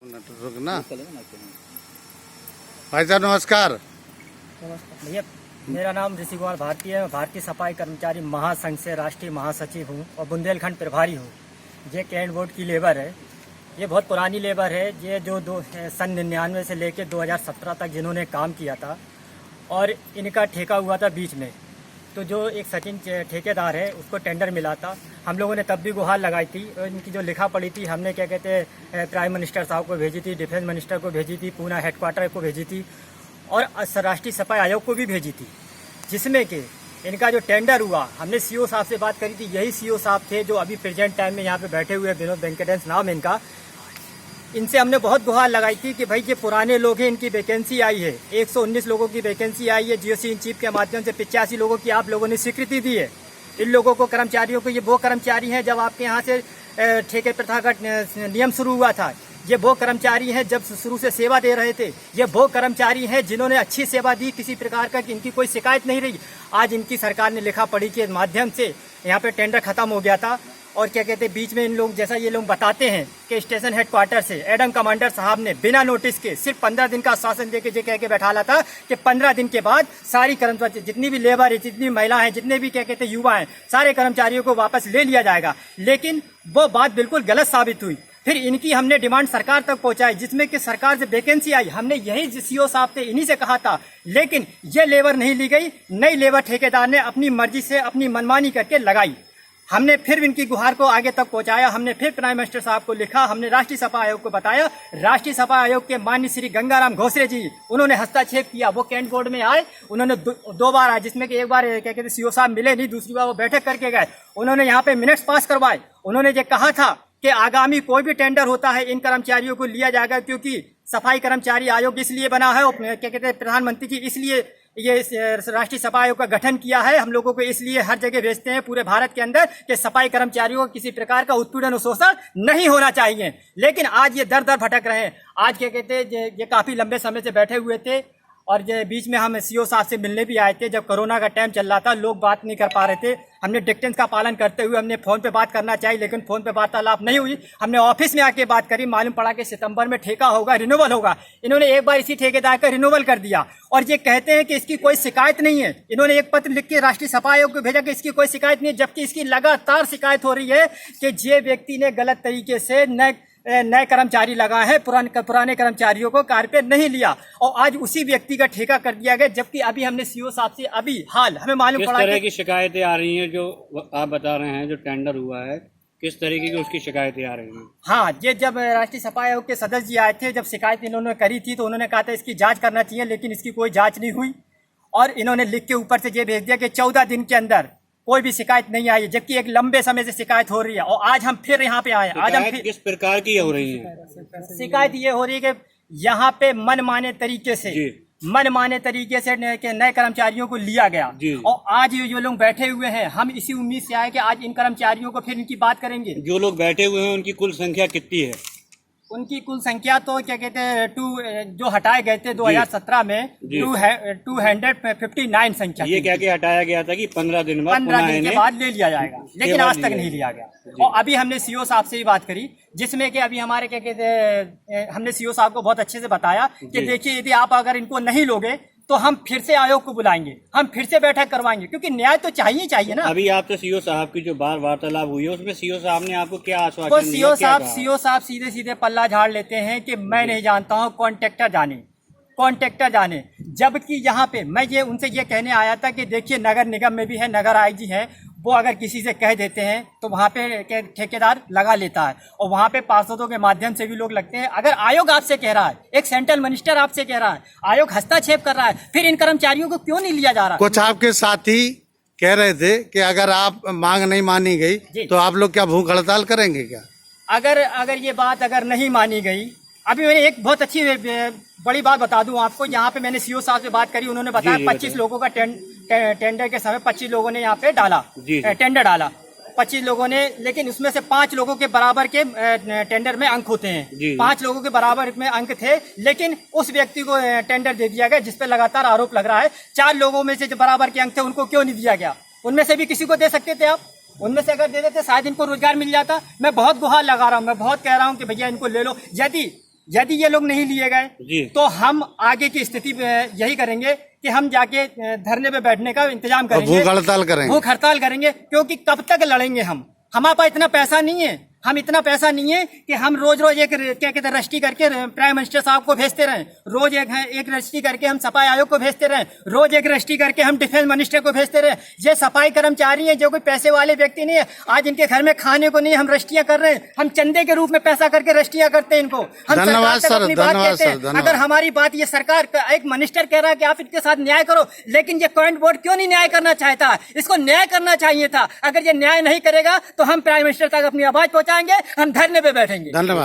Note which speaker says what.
Speaker 1: रुकना भाई साहब नमस्कार।
Speaker 2: भैया मेरा नाम ऋषि कुमार भारती है। भारतीय सफाई कर्मचारी महासंघ से राष्ट्रीय महासचिव हूँ और बुंदेलखंड प्रभारी हूँ। ये कैंट बोर्ड की लेबर है। ये बहुत पुरानी लेबर है। ये जो सन 99 से लेकर 2017 तक जिन्होंने काम किया था और इनका ठेका हुआ था बीच में। तो जो एक सचिन ठेकेदार है उसको टेंडर मिला था। हम लोगों ने तब भी गुहार लगाई थी और इनकी जो लिखा पड़ी थी हमने क्या कहते हैं प्राइम मिनिस्टर साहब को भेजी थी, डिफेंस मिनिस्टर को भेजी थी, पूना हेडक्वार्टर को भेजी थी और राष्ट्रीय सफाई आयोग को भी भेजी थी, जिसमें कि इनका जो टेंडर हुआ हमने सीओ साहब से बात करी थी। यही सीओ साहब थे जो अभी प्रेजेंट टाइम में यहाँ पे बैठे हुए विनोद वेंकटेश नाम है इनका। इनसे हमने बहुत गुहार लगाई थी कि भाई ये पुराने लोग हैं, इनकी वैकेंसी आई है, 119 लोगों की वैकेंसी आई है। जीओसी इन चीफ के माध्यम से 85 लोगों की आप लोगों ने स्वीकृति दी है। इन लोगों को कर्मचारियों को, ये वो कर्मचारी हैं जब आपके यहाँ से ठेके प्रथा का नियम शुरू हुआ था, ये वो कर्मचारी हैं जब शुरू से सेवा दे रहे थे, ये वो कर्मचारी हैं जिन्होंने अच्छी सेवा दी, किसी प्रकार का इनकी कोई शिकायत नहीं रही। आज इनकी सरकार ने लिखा पढ़ी के माध्यम से यहाँ पे टेंडर खत्म हो गया था और क्या कहते हैं बीच में इन लोग, जैसा ये लोग बताते हैं कि स्टेशन हेडक्वार्टर से एडम कमांडर साहब ने बिना नोटिस के सिर्फ 15 दिन का आश्वासन देके ये कह के बैठाला था कि 15 दिन के बाद सारी कर्मचारी, जितनी भी लेबर है, जितनी महिला है, जितने भी क्या कहते हैं युवा हैं, सारे कर्मचारियों को वापस ले लिया जाएगा। लेकिन वो बात बिल्कुल गलत साबित हुई। फिर इनकी हमने डिमांड सरकार तक पहुंचाई, जिसमें कि सरकार से वैकेंसी आई। हमने यही सीओ साहब थे, इन्हीं से कहा था, लेकिन ये लेबर नहीं ली गई। नई लेबर ठेकेदार ने अपनी मर्जी से अपनी मनमानी करके लगाई। हमने फिर इनकी गुहार को आगे तक पहुंचाया। हमने फिर प्राइम मिनिस्टर साहब को लिखा, हमने राष्ट्रीय सफा आयोग को बताया। राष्ट्रीय सफा आयोग के माननीय श्री गंगाराम घोसरे जी, उन्होंने हस्तक्षेप किया। वो कैंट बोर्ड में आए, उन्होंने दो बार आए, जिसमें कि एक बार क्या कहते सीओ साहब मिले नहीं, दूसरी बार वो बैठक करके गए। उन्होंने यहाँ पे मिनट्स पास करवाए। उन्होंने ये कहा था कि आगामी कोई भी टेंडर होता है इन कर्मचारियों को लिया जाएगा, क्योंकि सफाई कर्मचारी आयोग इसलिए बना है, क्या कहते हैं प्रधानमंत्री जी इसलिए ये राष्ट्रीय सफाई आयोग का गठन किया है। हम लोगों को इसलिए हर जगह भेजते हैं पूरे भारत के अंदर कि सफाई कर्मचारियों को किसी प्रकार का उत्पीड़न और शोषण नहीं होना चाहिए। लेकिन आज ये दर दर भटक रहे हैं। आज क्या कहते हैं ये काफी लंबे समय से बैठे हुए थे और ये बीच में हम सीओ साहब से मिलने भी आए थे। जब कोरोना का टाइम चल रहा था, लोग बात नहीं कर पा रहे थे। हमने डिस्टेंस का पालन करते हुए हमने फोन पे बात करना चाहिए, लेकिन फोन पे वार्तालाप नहीं हुई। हमने ऑफिस में आके बात करी, मालूम पड़ा कि सितंबर में ठेका होगा, रिन्यूअल होगा। इन्होंने एक बार इसी ठेकेदार का रिन्यूअल कर दिया और ये कहते हैं कि इसकी कोई शिकायत नहीं है। इन्होंने एक पत्र लिख के राष्ट्रीय सफा आयोग को भेजा कि इसकी कोई शिकायत नहीं है, जबकि इसकी लगातार शिकायत हो रही है कि ये व्यक्ति ने गलत तरीके से नए कर्मचारी लगा है, पुराने कर्मचारियों को कार्य पे नहीं लिया और आज उसी व्यक्ति का ठेका कर दिया गया। जबकि अभी हमने सीओ साहब से अभी हाल हमें मालूम पड़ा
Speaker 3: किस तरह की शिकायतें आ रही हैं जो आप बता रहे हैं, जो टेंडर हुआ है किस तरीके की उसकी शिकायतें आ रही हैं?
Speaker 2: हाँ, ये जब राष्ट्रीय सफा आयोग के सदस्य जी आए थे, जब शिकायत इन्होंने करी थी तो उन्होंने कहा था इसकी जांच करना चाहिए, लेकिन इसकी कोई जांच नहीं हुई और इन्होंने लिख के ऊपर से ये भेज दिया कि 14 दिन के अंदर कोई भी शिकायत नहीं आई, जबकि एक लंबे समय से शिकायत हो रही है। और आज हम फिर यहाँ पे आए। आज हम फिर
Speaker 3: किस प्रकार की हो रही है
Speaker 2: शिकायत ये हो रही है कि यहाँ पे मनमाने तरीके से नए कर्मचारियों को लिया गया और आज जो लोग बैठे हुए हैं, हम इसी उम्मीद से आए कि आज इन कर्मचारियों को फिर इनकी बात करेंगे।
Speaker 3: जो लोग बैठे हुए हैं उनकी कुल संख्या कितनी है?
Speaker 2: उनकी कुल संख्या तो क्या कहते हैं जो हटाए गए थे 2017 में 259 संख्या।
Speaker 3: ये क्या क्या हटाया गया था कि 15 दिन के
Speaker 2: बाद ले लिया जाएगा, लेकिन आज तक नहीं लिया गया। और अभी हमने सीओ साहब से भी बात करी, जिसमें कि अभी हमारे क्या कहते हैं हमने सीओ साहब को बहुत अच्छे से बताया कि देखिए यदि आप अगर इनको नहीं लोगे तो हम फिर से आयोग को बुलाएंगे, हम फिर से बैठक करवाएंगे, क्योंकि न्याय तो चाहिए ना।
Speaker 3: अभी आपसे सीओ साहब की जो बार वार्तालाप हुई है उसमें सीओ साहब ने आपको क्या आश्वासन दिया?
Speaker 2: सीओ साहब सीधे सीधे पल्ला झाड़ लेते हैं कि मैं नहीं जानता हूँ, कॉन्ट्रैक्टर जाने। जबकि यहाँ पे मैं उनसे ये कहने आया था कि देखिए नगर निगम में भी है, नगर आईजी है, वो अगर किसी से कह देते हैं तो वहाँ पे ठेकेदार लगा लेता है और वहाँ पे पार्षदों के माध्यम से भी लोग लगते हैं। अगर आयोग आपसे कह रहा है, एक सेंट्रल मिनिस्टर आपसे कह रहा है, आयोग हस्तक्षेप कर रहा है, फिर इन कर्मचारियों को क्यों नहीं लिया जा रहा?
Speaker 1: कुछ आपके साथी कह रहे थे कि अगर आप मांग नहीं मानी गई तो आप लोग क्या भूख हड़ताल करेंगे क्या?
Speaker 2: अगर ये बात अगर नहीं मानी गई, अभी मैंने एक बहुत अच्छी बड़ी बात बता दूं आपको। यहाँ पे मैंने सीओ साहब से बात करी, उन्होंने बताया 25 लोगों का टेंडर के समय 25 लोगों ने यहाँ पे डाला, टेंडर डाला 25 लोगों ने, लेकिन उसमें से 5 लोगों के बराबर के टेंडर में अंक होते हैं। 5 लोगों के बराबर में अंक थे, लेकिन उस व्यक्ति को टेंडर दे दिया गया जिसपे लगातार आरोप लग रहा है। 4 लोगों में से जो बराबर के अंक थे उनको क्यों नहीं दिया गया? उनमें से भी किसी को दे सकते थे आप, उनमें से अगर दे देते शायद इनको रोजगार मिल जाता। मैं बहुत गुहार लगा रहा हूँ, मैं बहुत कह रहा हूँ कि भैया इनको ले लो। यदि ये लोग नहीं लिए
Speaker 3: जी।
Speaker 2: गए तो हम आगे की स्थिति यही करेंगे कि हम जाके धरने पे बैठने का इंतजाम
Speaker 1: और
Speaker 2: करेंगे,
Speaker 1: भूख हड़ताल करेंगे।
Speaker 2: भूख हड़ताल करेंगे, क्योंकि कब तक लड़ेंगे हम? हमारे पास इतना पैसा नहीं है, हम इतना पैसा नहीं है कि हम रोज रोज एक क्या कहते हैं रजिस्ट्री करके प्राइम मिनिस्टर साहब को भेजते रहें, रोज एक रजिस्ट्री करके हम सफाई आयोग को भेजते रहें, रोज एक रजिस्ट्री करके हम डिफेंस मिनिस्टर को भेजते रहें। ये सफाई कर्मचारी हैं जो कोई पैसे वाले व्यक्ति नहीं है। आज इनके घर में खाने को नहीं, हम रजिस्ट्रियां कर रहे हैं, हम चंदे के रूप में पैसा करके रजिस्ट्रियां करते हैं इनको। हम
Speaker 1: धन्यवाद
Speaker 2: सरकार तक
Speaker 1: सर,
Speaker 2: अपनी बात
Speaker 1: धन्यवाद
Speaker 2: कहते
Speaker 1: सर,
Speaker 2: हैं।
Speaker 1: धन्यवाद।
Speaker 2: अगर हमारी बात ये सरकार एक मिनिस्टर कह रहा है कि आप इनके साथ न्याय करो, लेकिन ये करंट बोर्ड क्यों नहीं न्याय करना चाहता? इसको न्याय करना चाहिए था। अगर ये न्याय नहीं करेगा तो हम प्राइम मिनिस्टर तक अपनी आवाज पहुंचाएंगे, हम धरने पे बैठेंगे।
Speaker 1: धन्यवाद।